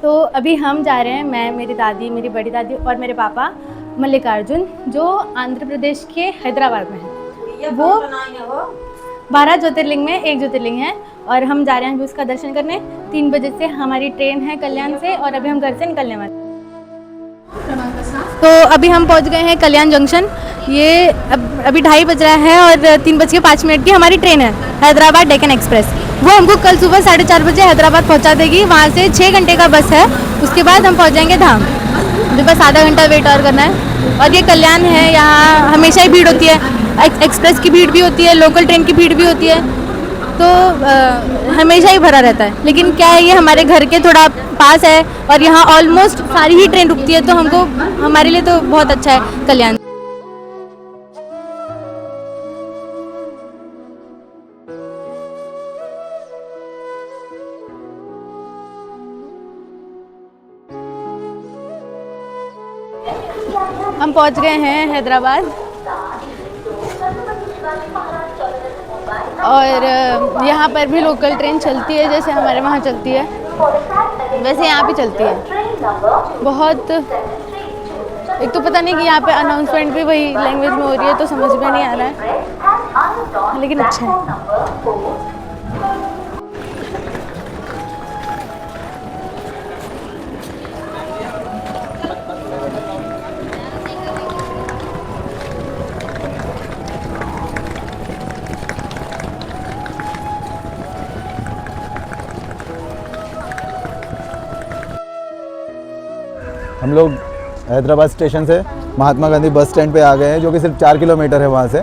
तो अभी हम जा रहे हैं, मैं, मेरी दादी, मेरी बड़ी दादी और मेरे पापा, मल्लिकार्जुन, जो आंध्र प्रदेश के हैदराबाद में है। वो 12 ज्योतिर्लिंग में एक ज्योतिर्लिंग है और हम जा रहे हैं अभी उसका दर्शन करने। 3 बजे से हमारी ट्रेन है कल्याण से और अभी हम घर से निकलने वाले हैं। तो अभी हम पहुंच गए हैं कल्याण जंक्शन। ये अभी 2:30 बज रहा है और 3:05 की हमारी ट्रेन है, हैदराबाद डेक्कन एक्सप्रेस। वो हमको कल सुबह 4:30 बजे हैदराबाद पहुंचा देगी। वहाँ से 6 घंटे का बस है, उसके बाद हम पहुंच जाएंगे धाम। अभी बस आधा घंटा वेट और करना है। और ये कल्याण है, यहाँ हमेशा ही भीड़ होती है, एक्सप्रेस की भीड़ भी होती है, लोकल ट्रेन की भीड़ भी होती है, तो हमेशा ही भरा रहता है। लेकिन क्या है, ये हमारे घर के थोड़ा पास है और यहाँ ऑलमोस्ट सारी ही ट्रेन रुकती है, तो हमको, हमारे लिए तो बहुत अच्छा है कल्याण। हम पहुंच गए हैं हैदराबाद और यहाँ पर भी लोकल ट्रेन चलती है, जैसे हमारे वहाँ चलती है वैसे यहाँ भी चलती है। बहुत, एक तो पता नहीं कि यहाँ पे अनाउंसमेंट भी वही लैंग्वेज में हो रही है, तो समझ में नहीं आ रहा है, लेकिन अच्छा है। हम लोग हैदराबाद स्टेशन से महात्मा गांधी बस स्टैंड पे आ गए हैं, जो कि सिर्फ 4 किलोमीटर है वहाँ से।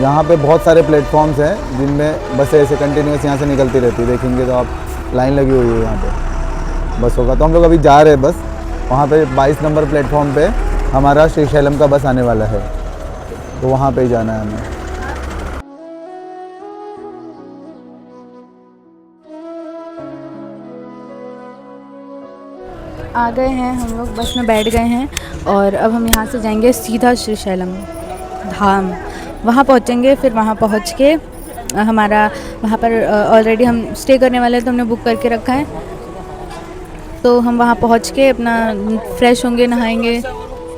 यहाँ पे बहुत सारे प्लेटफॉर्म्स हैं जिनमें बसें ऐसे कंटिन्यूस यहाँ से निकलती रहती है। देखेंगे तो आप, लाइन लगी हुई है यहाँ पे बस होगा। तो हम लोग अभी जा रहे हैं बस, वहाँ पे 22 नंबर प्लेटफॉर्म पे हमारा श्रीशैलम का बस आने वाला है, तो वहाँ पे ही जाना है हमें। आ गए हैं हम लोग, बस में बैठ गए हैं और अब हम यहाँ से जाएंगे सीधा श्रीशैलम धाम। वहाँ पहुँचेंगे, फिर वहाँ पहुँच के हमारा वहाँ पर ऑलरेडी हम स्टे करने वाले हैं, तो हमने बुक करके रखा है। तो हम वहाँ पहुँच के अपना फ्रेश होंगे, नहाएंगे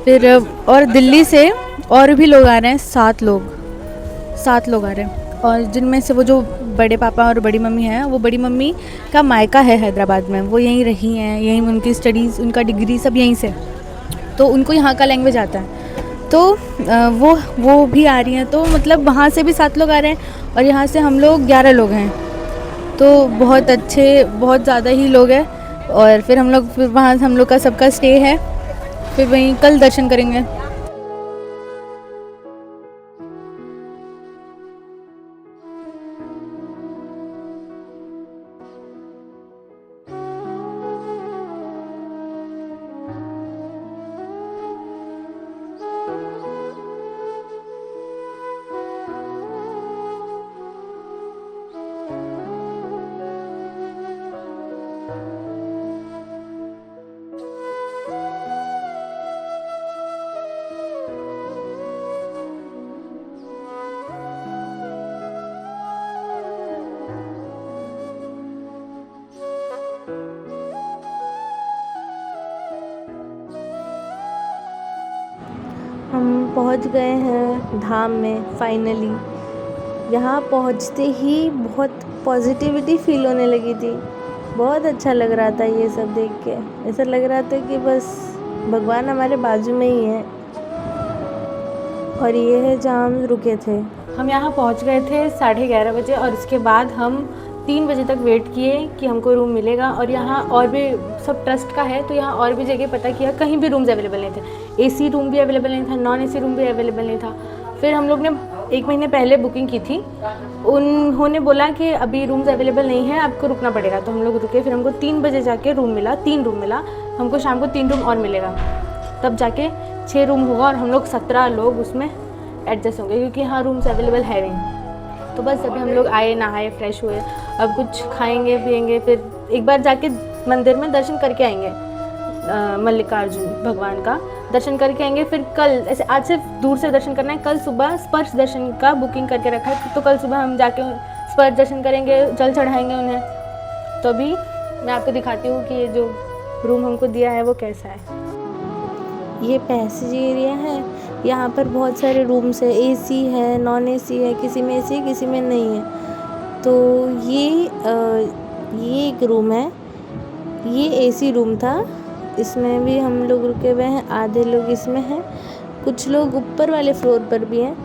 फिर। और दिल्ली से और भी लोग आ रहे हैं, 7 लोग आ रहे हैं। और जिनमें से वो जो बड़े पापा और बड़ी मम्मी हैं, वो बड़ी मम्मी का मायका है हैदराबाद में, वो यहीं रही हैं, यहीं उनकी स्टडीज़, उनका डिग्री सब यहीं से, तो उनको यहाँ का लैंग्वेज आता है। तो वो भी आ रही हैं, तो मतलब वहाँ से भी 7 लोग आ रहे हैं और यहाँ से हम लोग 11 लोग हैं, तो बहुत अच्छे, बहुत ज़्यादा ही लोग हैं। और फिर हम लोग, फिर वहाँ हम लोग का सबका स्टे है, फिर वहीं कल दर्शन करेंगे। हम पहुंच गए हैं धाम में फाइनली। यहाँ पहुंचते ही बहुत पॉजिटिविटी फील होने लगी थी, बहुत अच्छा लग रहा था ये सब देख के। ऐसा लग रहा था कि बस भगवान हमारे बाजू में ही है। और ये है जहाँ हम रुके थे। हम यहाँ पहुँच गए थे 11:30 बजे और उसके बाद हम 3 बजे तक वेट किए कि हमको रूम मिलेगा। और यहाँ और भी सब ट्रस्ट का है, तो यहाँ और भी जगह पता किया, कहीं भी रूम्स अवेलेबल नहीं थे। एसी रूम भी अवेलेबल नहीं था, नॉन एसी रूम भी अवेलेबल नहीं था। फिर हम लोग ने 1 महीने पहले बुकिंग की थी, उन्होंने बोला कि अभी रूम्स अवेलेबल नहीं है, आपको रुकना पड़ेगा। तो हम लोग रुके, फिर हमको 3 बजे जाके रूम मिला, 3 रूम मिला हमको, शाम को 3 रूम और मिलेगा, तब जाके 6 रूम होगा और हम लोग 17 लोग उसमें एडजस्ट होंगे, क्योंकि यहाँ रूम्स अवेलेबल है नहीं। तो बस अभी हम लोग आए, नहाए, फ्रेश हुए, अब कुछ खाएंगे पिएंगे, फिर एक बार जाके मंदिर में दर्शन करके आएंगे, मल्लिकार्जुन भगवान का दर्शन करके आएंगे। फिर कल, ऐसे आज सिर्फ दूर से दर्शन करना है, कल सुबह स्पर्श दर्शन का बुकिंग करके रखा है, तो कल सुबह हम जाके स्पर्श दर्शन करेंगे, जल चढ़ाएंगे उन्हें। तो अभी मैं आपको दिखाती हूँ कि ये जो रूम हमको दिया है वो कैसा है। ये पैसेज एरिया है, यहाँ पर बहुत सारे रूम्स है, एसी है, नॉन एसी है, किसी में एसी है किसी में नहीं है। तो ये एक रूम है, ये एसी रूम था, इसमें भी हम लोग रुके हुए हैं, आधे लोग इसमें हैं, कुछ लोग ऊपर वाले फ्लोर पर भी हैं।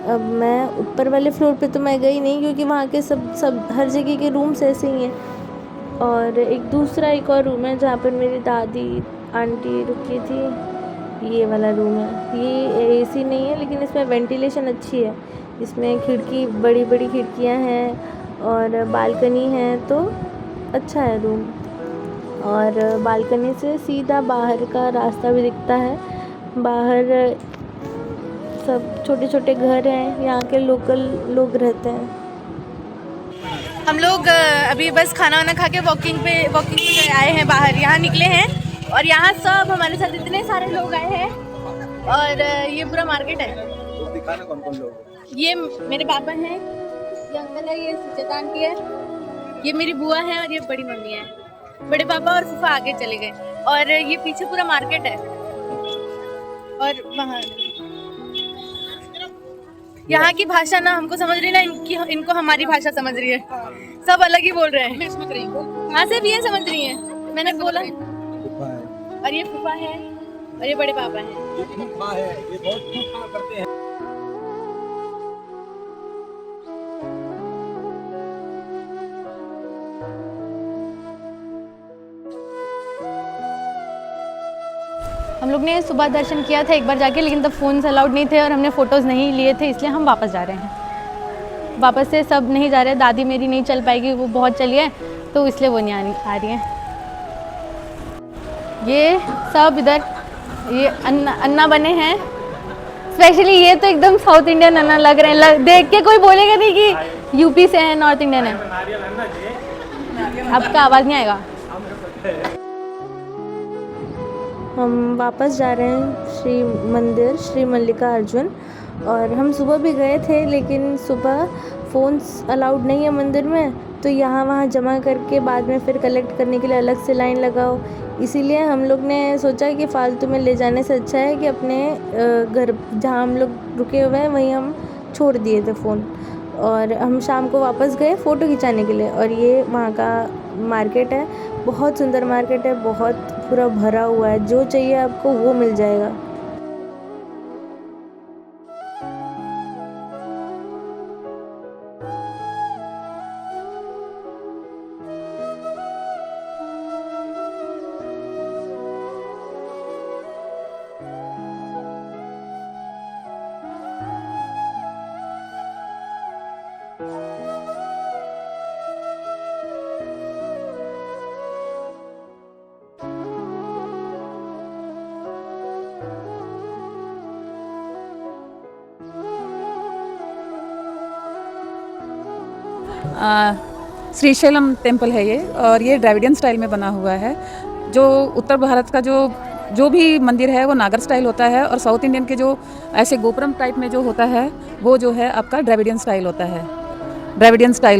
अब मैं ऊपर वाले फ्लोर पे तो मैं गई नहीं क्योंकि वहाँ के सब हर जगह के रूम्स ऐसे ही हैं। और एक और रूम है जहाँ पर मेरी दादी आंटी रुकी थी, ये वाला रूम है। ये एसी नहीं है लेकिन इसमें वेंटिलेशन अच्छी है, इसमें खिड़की बड़ी बड़ी खिड़कियाँ हैं और बालकनी है, तो अच्छा है रूम। और बालकनी से सीधा बाहर का रास्ता भी दिखता है। बाहर सब छोटे छोटे घर हैं, यहाँ के लोकल लोग रहते हैं। हम लोग अभी बस खाना वाना खा के वॉकिंग पे आए हैं, बाहर यहाँ निकले हैं और यहाँ सब हमारे साथ इतने सारे लोग आए हैं और ये पूरा मार्केट है। दिखाना कौन कौन लोग? ये मेरे पापा हैं, ये अंकल है, ये सुचेता आंटी है, ये मेरी बुआ है और ये बड़ी मम्मी है। बड़े पापा और फूफा आगे चले गए और ये पीछे पूरा मार्केट है। और वहाँ यहाँ की भाषा ना हमको समझ रही ना, इनको हमारी भाषा समझ रही है, सब अलग ही बोल रहे हैं। हाँ सिर्फ ये समझ रही है, मैंने बोला। और ये फूफा है और ये बड़े पापा हैं। ये बहुत करते हैं। हम लोग ने सुबह दर्शन किया था एक बार जाके, लेकिन तब फ़ोन्स अलाउड नहीं थे और हमने फ़ोटोज़ नहीं लिए थे, इसलिए हम वापस जा रहे हैं। वापस से सब नहीं जा रहे, दादी मेरी नहीं चल पाएगी, वो बहुत चली है, तो इसलिए वो नहीं आ रही हैं। ये सब इधर ये अन्ना बने हैं, स्पेशली ये तो एकदम साउथ इंडियन अन्ना लग रहे हैं, देख के कोई बोलेगा नहीं कि यूपी से है, नॉर्थ इंडियन है। आपका आवाज़ नहीं आएगा। हम वापस जा रहे हैं श्री मल्लिकार्जुन, और हम सुबह भी गए थे लेकिन सुबह फ़ोन्स अलाउड नहीं है मंदिर में, तो यहाँ वहाँ जमा करके बाद में फिर कलेक्ट करने के लिए अलग से लाइन लगाओ। इसीलिए हम लोग ने सोचा कि फ़ालतू में ले जाने से अच्छा है कि अपने घर जहाँ हम लोग रुके हुए हैं वहीं हम छोड़ दिए थे फ़ोन। और हम शाम को वापस गए फ़ोटो खिंचाने के लिए, और ये वहाँ का मार्केट है, बहुत सुंदर मार्केट है, बहुत पूरा भरा हुआ है, जो चाहिए आपको वो मिल जाएगा। श्रीशैलम टेम्पल है ये, और ये द्रविडियन स्टाइल में बना हुआ है। जो उत्तर भारत का जो भी मंदिर है वो नागर स्टाइल होता है, और साउथ इंडियन के जो ऐसे गोपुरम टाइप में जो होता है वो जो है आपका द्रविडियन स्टाइल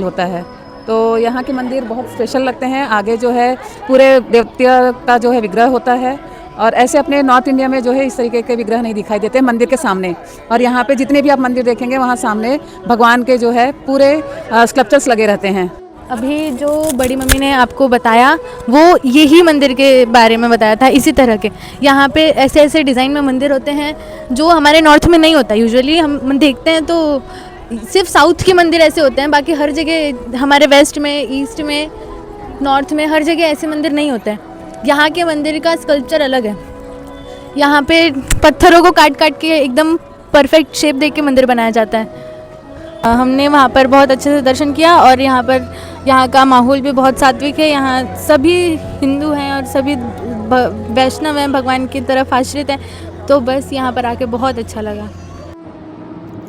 होता है। तो यहाँ के मंदिर बहुत स्पेशल लगते हैं। आगे जो है पूरे देवता का जो है विग्रह होता है, और ऐसे अपने नॉर्थ इंडिया में जो है इस तरीके के विग्रह नहीं दिखाई देते मंदिर के सामने। और यहाँ पे जितने भी आप मंदिर देखेंगे वहाँ सामने भगवान के जो है पूरे स्कल्पचर्स लगे रहते हैं। अभी जो बड़ी मम्मी ने आपको बताया वो यही मंदिर के बारे में बताया था, इसी तरह के यहाँ पे ऐसे ऐसे डिज़ाइन में मंदिर होते हैं जो हमारे नॉर्थ में नहीं होता। यूजुअली हम देखते हैं तो सिर्फ साउथ के मंदिर ऐसे होते हैं, बाकी हर जगह हमारे वेस्ट में, ईस्ट में, नॉर्थ में हर जगह ऐसे मंदिर नहीं होते हैं। यहाँ के मंदिर का स्कल्पचर अलग है। यहाँ पे पत्थरों को काट काट के एकदम परफेक्ट शेप दे के मंदिर बनाया जाता है। हमने वहाँ पर बहुत अच्छे से दर्शन किया, और यहाँ का माहौल भी बहुत सात्विक है। यहाँ सभी हिंदू हैं और सभी वैष्णव हैं, भगवान की तरफ आश्रित हैं, तो बस यहाँ पर आके बहुत अच्छा लगा।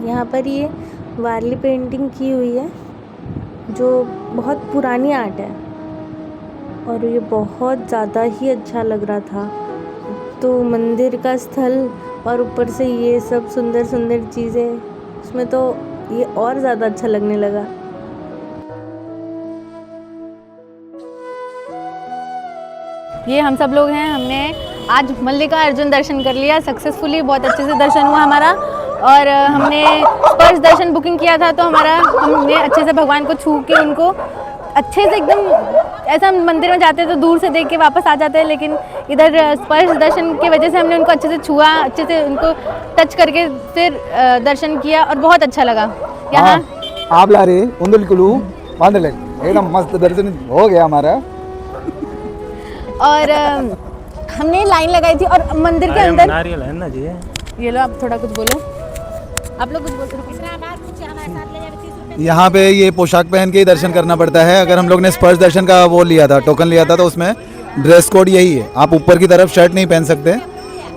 यहाँ पर ये वारली पेंटिंग की हुई है जो बहुत पुरानी आर्ट है, और ये बहुत ज़्यादा ही अच्छा लग रहा था। तो मंदिर का स्थल और ऊपर से ये सब सुंदर सुंदर चीज़ें, उसमें तो ये और ज़्यादा अच्छा लगने लगा। ये हम सब लोग हैं। हमने आज मल्लिका अर्जुन दर्शन कर लिया सक्सेसफुली, बहुत अच्छे से दर्शन हुआ हमारा। और हमने स्पर्श दर्शन बुकिंग किया था, तो हमने अच्छे से भगवान को छू के उनको अच्छे से एकदम, ऐसा मंदिर में जाते हैं तो दूर से देख के वापस आ जाते हैं, लेकिन इधर स्पर्श दर्शन की वजह से हमने उनको अच्छे से छुआ, अच्छे से उनको टच करके फिर दर्शन किया और बहुत अच्छा लगा। यहाँ आप ला रहे एकदम मस्त दर्शन हो गया हमारा। और हमने लाइन लगाई थी और मंदिर के अंदर नारियल है ना जी। ये लो, आप थोड़ा कुछ बोलो, आप लोग कुछ बोलो। यहाँ पे ये पोशाक पहन के ही दर्शन करना पड़ता है। अगर हम लोग ने स्पर्श दर्शन का वो लिया था, टोकन लिया था, तो उसमें ड्रेस कोड यही है, आप ऊपर की तरफ शर्ट नहीं पहन सकते,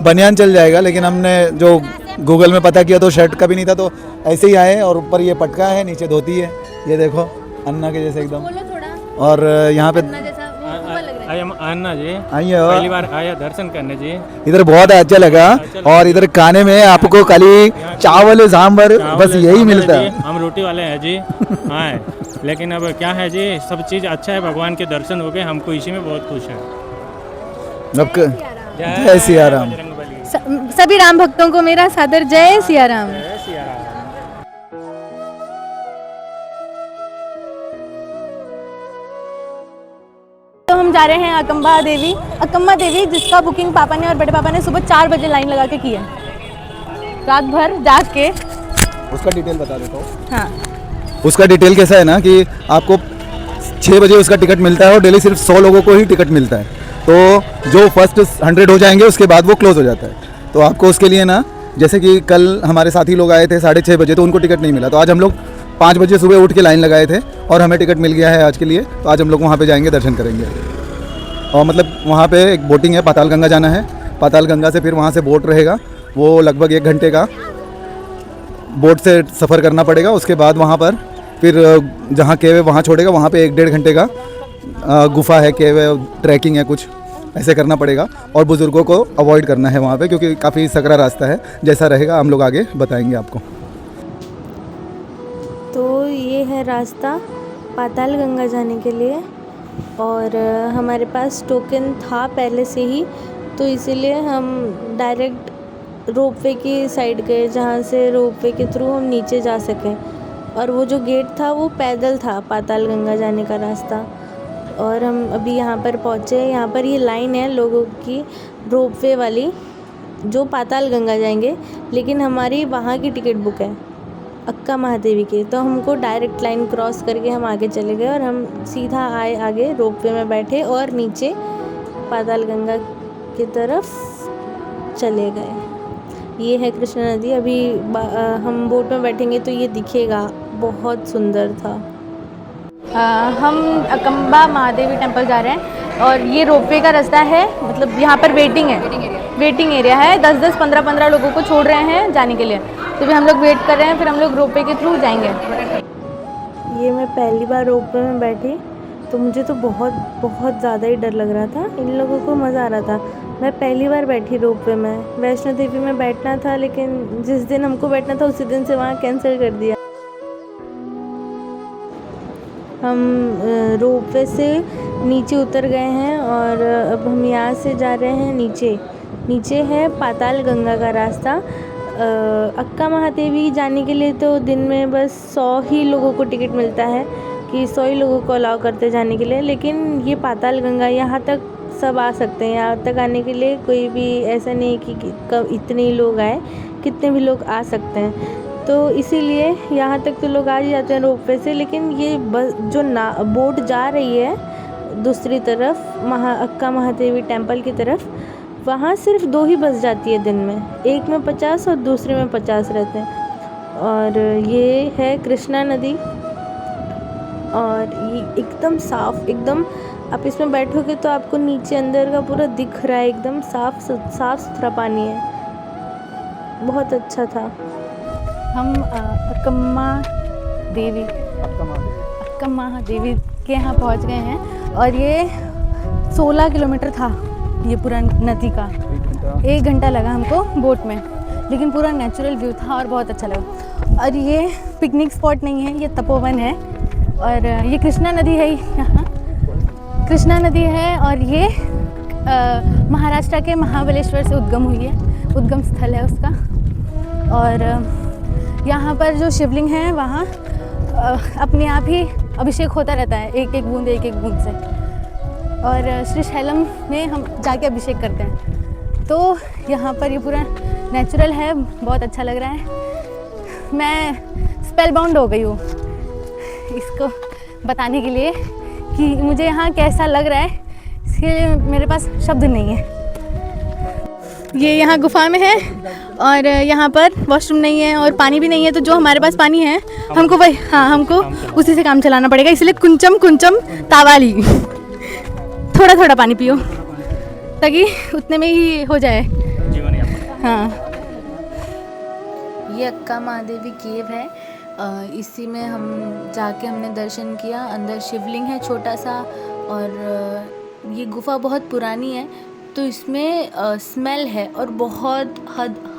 बनियान चल जाएगा। लेकिन हमने जो गूगल में पता किया तो शर्ट का भी नहीं था, तो ऐसे ही आए और ऊपर ये पटका है, नीचे धोती है, ये देखो अन्ना के जैसे एकदम। बोलो थोड़ा, और यहाँ पे अन्ना जी आइए, पहली बार आया दर्शन करने जी। इधर बहुत अच्छा लगा। और इधर खाने में आपको खाली चावल सांभर बस यही मिलता है। हम रोटी वाले हैं जी। हाँ, लेकिन अब क्या है जी, सब चीज़ अच्छा है, भगवान के दर्शन हो गए, हमको इसी में बहुत खुश है। जय सिया राम। सभी राम भक्तों को मेरा सादर जय सिया राम। तो हम जा रहे हैं अकम्बा देवी जिसका बुकिंग पापा ने और बड़े पापा ने सुबह 4 बजे लाइन लगा के किया, रात भर जाग के। उसका डिटेल बता देता हूँ। हाँ, उसका डिटेल कैसा है ना कि आपको 6 बजे उसका टिकट मिलता है और डेली सिर्फ 100 लोगों को ही टिकट मिलता है। तो जो फर्स्ट 100 हो जाएंगे उसके बाद वो क्लोज हो जाता है। तो आपको उसके लिए ना, जैसे कि कल हमारे साथी लोग आए थे 6:30 बजे, तो उनको टिकट नहीं मिला, तो आज हम लोग 5 बजे सुबह उठ के लाइन लगाए थे और हमें टिकट मिल गया है आज के लिए। तो आज हम लोग वहाँ पे जाएंगे, दर्शन करेंगे। और मतलब वहाँ पे एक बोटिंग है, पाताल गंगा जाना है। पाताल गंगा से फिर वहाँ से बोट रहेगा, वो लगभग 1 घंटे का बोट से सफ़र करना पड़ेगा। उसके बाद वहाँ पर फिर जहाँ केव है वहाँ छोड़ेगा, वहाँ पे 1-1.5 घंटे का गुफा है, केव है, ट्रैकिंग है, कुछ ऐसे करना पड़ेगा। और बुज़ुर्गों को अवॉइड करना है वहाँ पे, क्योंकि काफ़ी सकरा रास्ता है। जैसा रहेगा हम लोग आगे बताएंगे आपको। तो ये है रास्ता पाताल गंगा जाने के लिए, और हमारे पास टोकन था पहले से ही, तो इसीलिए हम डायरेक्ट रोपवे की साइड गए, जहाँ से रोपवे के थ्रू हम नीचे जा सकें। और वो जो गेट था वो पैदल था, पाताल गंगा जाने का रास्ता। और हम अभी यहाँ पर पहुँचे। यहाँ पर ये लाइन है लोगों की रोपवे वाली जो पाताल गंगा जाएंगे, लेकिन हमारी वहाँ की टिकट बुक है अक्का महादेवी की, तो हमको डायरेक्ट लाइन क्रॉस करके हम आगे चले गए और हम सीधा आए आगे, रोपवे में बैठे और नीचे पाताल गंगा की तरफ चले गए। ये है कृष्णा नदी। अभी हम बोट में बैठेंगे तो ये दिखेगा, बहुत सुंदर था। हम अकम्बा महादेवी टेम्पल जा रहे हैं और ये रोपवे का रास्ता है, मतलब यहाँ पर वेटिंग एरिया है। 10-10, 15-15 लोगों को छोड़ रहे हैं जाने के लिए, तो भी हम लोग वेट कर रहे हैं, फिर हम लोग रोपवे के थ्रू जाएंगे। ये मैं पहली बार रोपवे में बैठी, तो मुझे तो बहुत ज़्यादा ही डर लग रहा था। इन लोगों को मज़ा आ रहा था। मैं पहली बार बैठी रोपवे में। वैष्णो देवी में बैठना था, लेकिन जिस दिन हमको बैठना था उसी दिन से वहाँ कैंसिल कर दिया। हम रोपवे से नीचे उतर गए हैं और अब हम यहाँ से जा रहे हैं नीचे है पाताल गंगा का रास्ता। अक्का महादेवी जाने के लिए तो दिन में बस 100 ही लोगों को टिकट मिलता है, कि 100 ही लोगों को अलाउ करते जाने के लिए। लेकिन ये पाताल गंगा यहाँ तक सब आ सकते हैं। यहाँ तक आने के लिए कोई भी ऐसा नहीं कि कब इतने ही लोग आए, कितने भी लोग आ सकते हैं। तो इसीलिए यहाँ तक तो लोग आ ही जाते हैं रोपवे से। लेकिन ये बस जो बोट जा रही है दूसरी तरफ अक्का महादेवी टेम्पल की तरफ, वहाँ सिर्फ 2 ही बस जाती है दिन में। एक में 50 और दूसरे में 50 रहते हैं। और ये है कृष्णा नदी, और ये एकदम साफ़, एकदम आप इसमें बैठोगे तो आपको नीचे अंदर का पूरा दिख रहा है, एकदम साफ़ सुथरा पानी है, बहुत अच्छा था। हम अक्का महादेवी के यहाँ पहुँच गए हैं और ये 16 किलोमीटर था ये पूरा नदी का। 1 घंटा लगा हमको बोट में, लेकिन पूरा नेचुरल व्यू था और बहुत अच्छा लगा। और ये पिकनिक स्पॉट नहीं है, ये तपोवन है। और ये कृष्णा नदी है, यहाँ कृष्णा नदी है। और ये महाराष्ट्र के महाबलेश्वर से उद्गम हुई है, उद्गम स्थल है उसका। और यहाँ पर जो शिवलिंग है वहाँ अपने आप ही अभिषेक होता रहता है, एक एक बूंद से। और श्रीशैलम में हम जाके अभिषेक करते हैं। तो यहाँ पर ये पूरा नेचुरल है, बहुत अच्छा लग रहा है। मैं स्पेल बाउंड हो गई हूँ इसको बताने के लिए कि मुझे यहाँ कैसा लग रहा है, इसके लिए मेरे पास शब्द नहीं है। ये यहाँ गुफा में है और यहाँ पर वॉशरूम नहीं है और पानी भी नहीं है, तो जो हमारे पास पानी है हमको वही, हाँ, हमको उसी से काम चलाना पड़ेगा। इसलिए कुंचम तावाली, थोड़ा थोड़ा पानी पियो ताकि उतने में ही हो जाए। हाँ, ये अक्का महादेवी केव है। इसी में हम जाके हमने दर्शन किया। अंदर शिवलिंग है छोटा सा, और ये गुफा बहुत पुरानी है, तो इसमें स्मेल है और बहुत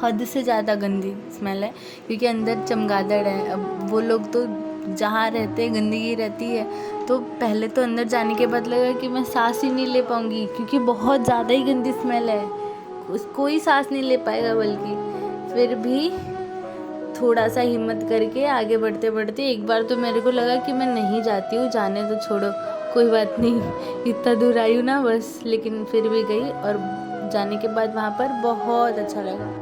हद से ज़्यादा गंदी स्मेल है, क्योंकि अंदर चमगादड़ है। अब वो लोग तो जहाँ रहते हैं गंदगी रहती है, तो पहले तो अंदर जाने के बाद लगा कि मैं सांस ही नहीं ले पाऊँगी, क्योंकि बहुत ज़्यादा ही गंदी स्मेल है, कोई सांस नहीं ले पाएगा। बल्कि फिर भी थोड़ा सा हिम्मत करके आगे बढ़ते बढ़ते एक बार तो मेरे को लगा कि मैं नहीं जाती हूँ, जाने तो छोड़ो, कोई बात नहीं, इतना दूर आई हूँ ना बस। लेकिन फिर भी गई, और जाने के बाद वहाँ पर बहुत अच्छा लगा।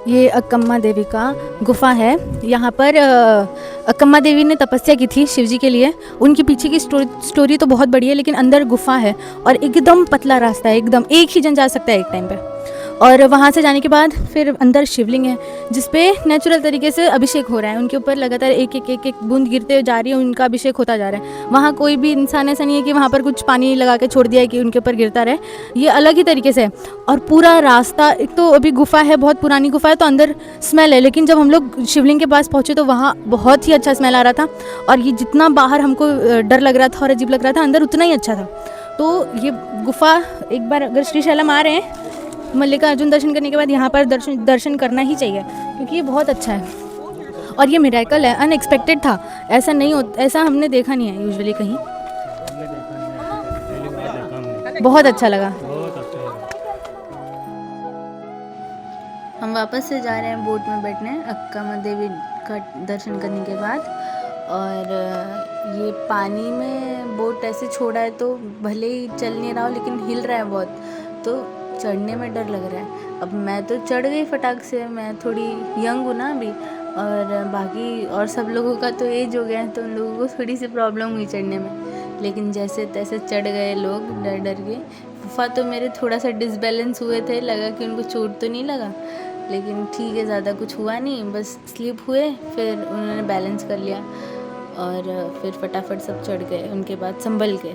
ये अक्कम्मा देवी का गुफा है। यहाँ पर अक्कम्मा देवी ने तपस्या की थी शिवजी के लिए। उनके पीछे की स्टोरी तो बहुत बड़ी है, लेकिन अंदर गुफा है और एकदम पतला रास्ता है, एकदम एक ही जन जा सकता है एक टाइम पे। और वहाँ से जाने के बाद फिर अंदर शिवलिंग है, जिसपे नेचुरल तरीके से अभिषेक हो रहा है। उनके ऊपर लगातार एक एक बूंद गिरते जा रही है, उनका अभिषेक होता जा रहा है। वहाँ कोई भी इंसान ऐसा नहीं है कि वहाँ पर कुछ पानी लगा के छोड़ दिया है कि उनके ऊपर गिरता रहे, ये अलग ही तरीके से है। और पूरा रास्ता, एक तो अभी गुफा है, बहुत पुरानी गुफा है, तो अंदर स्मेल है, लेकिन जब हम लोग शिवलिंग के पास पहुँचे तो वहाँ बहुत ही अच्छा स्मेल आ रहा था। और ये जितना बाहर हमको डर लग रहा था और अजीब लग रहा था, अंदर उतना ही अच्छा था। तो ये गुफा एक बार अगर श्रीशैलम आ रहे हैं मल्लिकार्जुन दर्शन करने के बाद यहाँ पर दर्शन करना ही चाहिए, क्योंकि ये बहुत अच्छा है। और ये मिरेकल है, अनएक्सपेक्टेड था, ऐसा नहीं होता, ऐसा हमने देखा नहीं है यूजुअली कहीं। बहुत अच्छा लगा। हम वापस से जा रहे हैं बोट में बैठने, अक्का महादेवी का दर्शन करने के बाद। और ये पानी में बोट ऐसे छोड़ा है, तो भले ही चल नहीं रहा हो लेकिन हिल रहा है बहुत, तो चढ़ने में डर लग रहा है। अब मैं तो चढ़ गई फटाक से, मैं थोड़ी यंग हूँ ना अभी, और बाकी और सब लोगों का तो एज हो गया है, तो उन लोगों को थोड़ी सी प्रॉब्लम हुई चढ़ने में। लेकिन जैसे तैसे चढ़ गए लोग डर डर के। फूफा तो मेरे थोड़ा सा डिसबैलेंस हुए थे, लगा कि उनको चोट तो नहीं लगा, लेकिन ठीक है, ज़्यादा कुछ हुआ नहीं, बस स्लिप हुए, फिर उन्होंने बैलेंस कर लिया और फिर फटाफट सब चढ़ गए उनके बाद संभल के।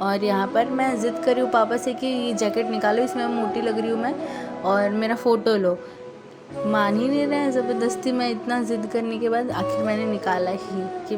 और यहाँ पर मैं ज़िद करी हूँ पापा से कि ये जैकेट निकालो, इसमें मोटी लग रही हूँ मैं, और मेरा फ़ोटो लो। मान ही नहीं रहे हैं, ज़बरदस्ती मैं इतना ज़िद करने के बाद आखिर मैंने निकाला ही कि